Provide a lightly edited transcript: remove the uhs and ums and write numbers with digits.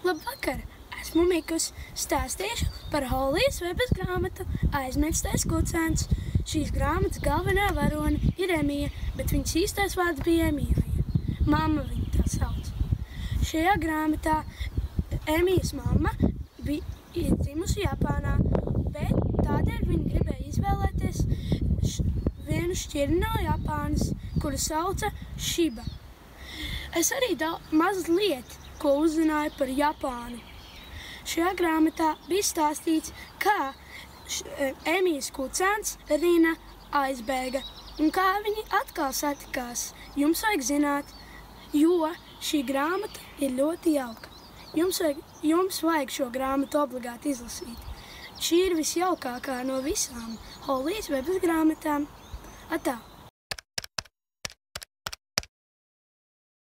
Labvakar! Esmu Mikus. Stāstīšu par Holijas Vebas grāmatu Aizmirstais kucēns. Šīs grāmatas galvenā varone ir Emija, bet viņas īstais vārds bija Emīlija. Mamma viņu tā sauc. Šajā grāmatā Emijas mamma bija dzimusi Japānā, bet tādēļ viņa gribēja izvēlēties vienu šķirni no Japānas, kuru sauca Šiba. Es arī mazliet ko uzzināju par Japānu. Šajā grāmatā bija stāstīts, kā Emijas kucēns Rina aizbēga un kā viņi atkal satikās. Jums vajag zināt, jo šī grāmata ir ļoti jauka. Jums vajag šo grāmatu obligāti izlasīt. Šī ir visjaukākā no visām Holijas Vebas grāmatām. Atā!